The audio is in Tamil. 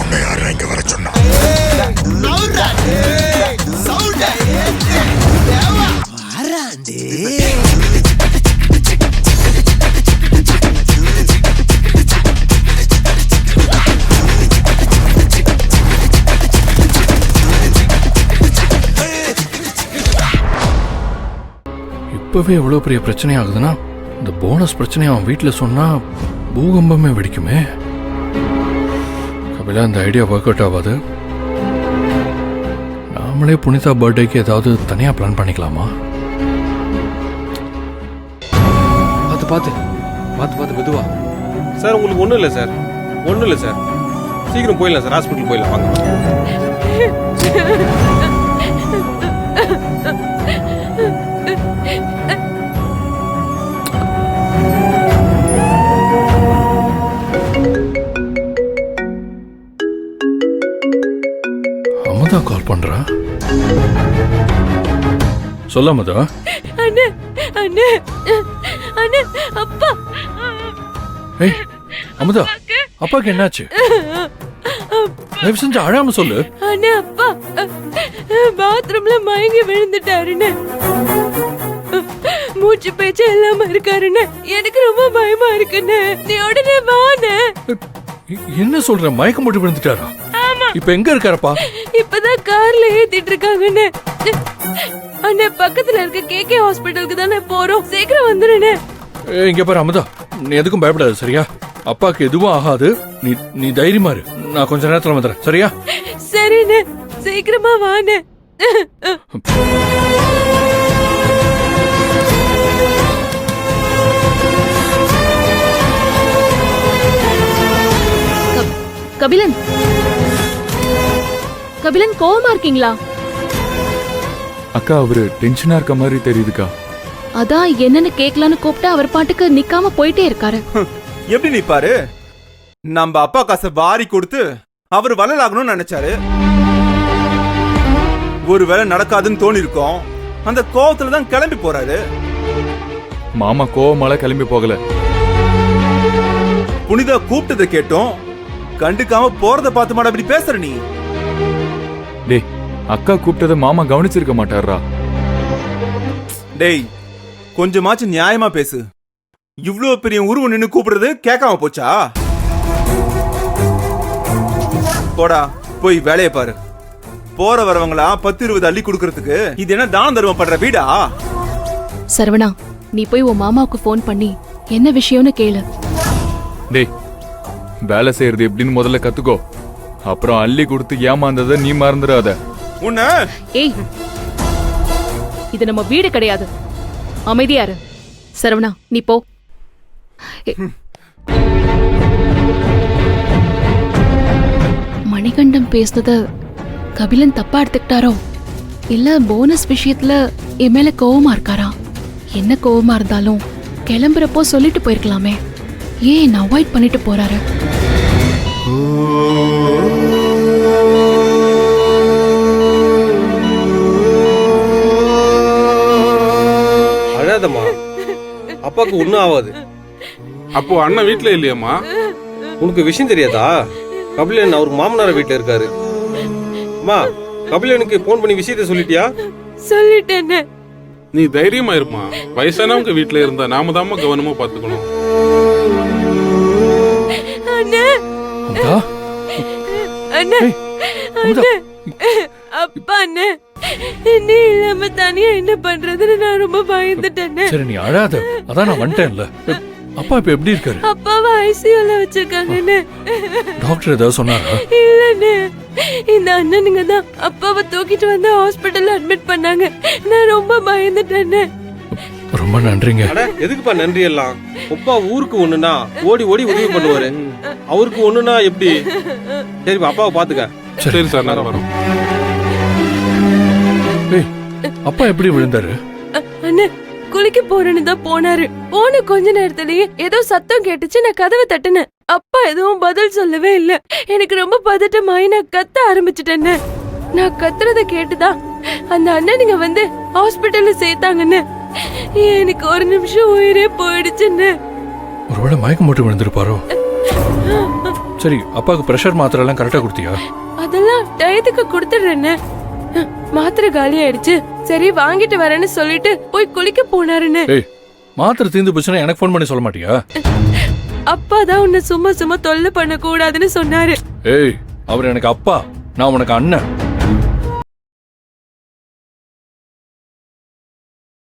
உன்னை யாரும் இங்க வர சொன்னா? இப்பவே எவ்வளவு பெரிய பிரச்சனை ஆகுதுன்னா இந்த போனஸ் பிரச்சனையை அவன் வீட்டில் சொன்னா பூகம்பமே வெடிக்குமே. கபிலா, இந்த ஐடியா ஒர்க் அவுட் ஆகாது. நாமளே புனிதா பர்த்டேக்கு ஏதாவது தனியா பிளான் பண்ணிக்கலாமா? பார்த்து பார்த்து பார்த்து பார்த்து மெதுவா. சார் உங்களுக்கு ஒன்றும் இல்லை சார், ஒன்றும் இல்லை சார். சீக்கிரம் போயிடலாம் சார், ஹாஸ்பிட்டல் போயிடலாம் வாங்க. அமுதா கால் பண்றா. சொல்ல அமுதா. அண்ணே அண்ணே அண்ணே, அப்பா. ஏய் அமுதா, அப்பாக்கு என்னாச்சு? தயவு செஞ்சு அழாம சொல்லு. அண்ணே, அப்பா பாத்ரூம்ல மயங்கி விழுந்துட்டாருன்னு, மூச்சு பேச்சு இல்லாம இருக்காருன்னு. எனக்கு ரொம்ப பயமா இருக்குன்னு. நீ உடனே வாண்ணே. என்ன சொல்ற? மயக்கம் போட்டு விழுந்துட்டாரா? இப்ப எங்க இருக்காரப்பா? இப்பதான் கார்ல ஏத்திட்டு இருக்காங்கன்னு. அண்ணே, பக்கத்துல இருக்க கேகே ஹாஸ்பிட்டலுக்கு தானே போறோம். சீக்கிரம் வந்துருண்ணே. இங்க பாரு அமுதா, நீ எதுக்கும் பயப்படாது சரியா? அப்பாக்கு எதுவும் ஆகாது. நீ தைரியமா இரு. நான் கொஞ்ச நேரத்துல வந்துடுறேன் சரியா? சரிண்ணே, சீக்கிரமா வாண்ணே. கபிலன், கபிலன் கோவமா இருக்கீங்களா? அக்கா, அவரு டென்ஷனா இருக்க மாதிரி தெரியுதுக்கா. அதான் என்னன்னு கேக்கலான்னு கூப்பிட்டா அவர் பாட்டுக்கு நிக்காம போயிட்டே இருக்காரு. எப்படி நிப்பாரு? நம்ம அப்பா காசை வாரி கொடுத்து அவர் வளலாகணும்னு நினைச்சாரு. ஒருவேளை நடக்காதுன்னு தோணி இருக்கோம். அந்த கோவத்துல தான் கிளம்பி போறாரு. மாமா கோவமால கிளம்பி போகல. புனிதா கூப்பிட்டதை கேட்டோம், கண்டுக்காம போறத பார்த்து மாட அப்படி பேசுற நீ. டேய், அக்கா கூப்பிட்டதை மாமா கவனிச்சிருக்க மாட்டாரா? டேய், கொஞ்சமாச்சும் நியாயமா பேசு. இவ்ளோ பெரிய உருவம் நின்னு கூப்பிடுறது கேட்காம போச்சா? போடா, போய் வேலையை பாரு. போற வரவங்களா 10-20 அள்ளி கொடுக்கறதுக்கு இது என்ன தான தர்மம் பண்ற வீடா? சரவணா, நீ போய் உன் மாமாவுக்கு போன் பண்ணி என்ன விஷயம்னு கேளு. டேய், வேலை செய்யறது எப்படின்னு முதல்ல கத்துக்கோ. அப்புறம் அள்ளி கொடுத்து ஏமாந்ததை நீ மறந்துடாத. உன்ன ஏய், இது நம்ம வீடு கிடையாது. அமைதியா இரு. சரவணா, நீ போ. மணிகண்டம் பேசுனத கபிலன் தப்பா எடுத்துக்கிட்டாரோ, இல்ல போனஸ் விஷயத்துல என் மேல கோவமா இருக்காரா? என்ன கோவமா இருந்தாலும் கிளம்புறப்போ சொல்லிட்டு போயிருக்கலாமே. ஏன் அவாய்ட் பண்ணிட்டு போறாரு? அழாதம்மா, அப்பாக்கு ஒன்றும் ஆகாது. அப்போ அண்ணன் வீட்டுல இல்லையம்மா? உனக்கு விஷயம் தெரியாதா? கபிலன் அவர் மாமனார வீட்டுல இருக்காரு. அம்மா, கபிலனுக்கு போன் பண்ணி விஷயத்த சொல்லிட்டியா? சொல்லிட்டேன்னு. நீ தைரியமா இருமா. வயசானவங்க வீட்டுல இருந்தா நாம தாமா கவனமா பாத்துக்கணும். அண்ணே அமுதா, அண்ணே அமுதா. அண்ணே, அப்பா அண்ணே, நீ இல்லாம தனியா என்ன பண்றதுன்னு நான் ரொம்ப பயந்துட்டேன். சரி நீ அழாத. அதான் நான் வந்துட்டேன்ல. அப்பா இப்ப எப்படி இருக்காரு? அப்பாவை ஐசியூல வச்சிருக்காங்கன்னு. டாக்டர் ஏதாவது சொன்னாரா? இல்லன்னு, இந்த அண்ணனுங்க தான் அப்பாவை தூக்கிட்டு வந்து ஹாஸ்பிட்டல்ல அட்மிட் பண்ணாங்க. நான் ரொம்ப பயந்துட்டேன்னு. ரொம்ப நன்றிங்க. அட, எதுக்குப்பா நன்றி எல்லாம்? அப்பா ஊருக்கு ஒண்ணுனா ஓடி ஓடி உதவி பண்ணுவாரு. அவருக்கு ஒண்ணுனா எப்படி? சரிப்பா, அப்பாவை பாத்துக்க. சரி சார், நான் வரோம். ஏய், அப்பா எப்படி விழுந்தாரு? அண்ணே, குளிக்க போறேன்னு தான் போனாரு. போன கொஞ்ச நேரத்திலேயே ஏதோ சத்தம் கேட்டுச்சு. நான் கதவை தட்டினேன். அப்பா எதுவும் பதில் சொல்லவே இல்ல. எனக்கு ரொம்ப பதட்டமாயி நான் கத்த ஆரம்பிச்சிட்டேன்னு. நான் கத்துறத கேட்டுதான் அந்த அண்ணனுங்க வந்து ஹாஸ்பிட்டல்ல சேர்த்தாங்கன்னு. எனக்கு ஒரு நிமிஷம் உயிரே போயிடுச்சுன்னு. ஒருவேளை மயக்கம் போட்டு விழுந்திருப்பாரோ? சரி, அப்பாவுக்கு பிரஷர் மாத்திரை எல்லாம் கரெக்டா கொடுத்தியா? அதெல்லாம் டயத்துக்கு கொடுத்துடுறேன்னு. மாத்திரை காலி ஆயிடுச்சு, சரி வாங்கிட்டு வரேன்னு சொல்லிட்டு போய் குளிக்க போனாருன்னு. ஏய், மாத்திரை தீர்ந்து போச்சுன்னா எனக்கு ஃபோன் பண்ணி சொல்ல மாட்டியா? அப்பா தான் உன்னை சும்மா சும்மா தொல்லை பண்ண கூடாதுன்னு சொன்னாரு. ஏய், அவர் எனக்கு அப்பா, நான் உனக்கு அண்ணன்.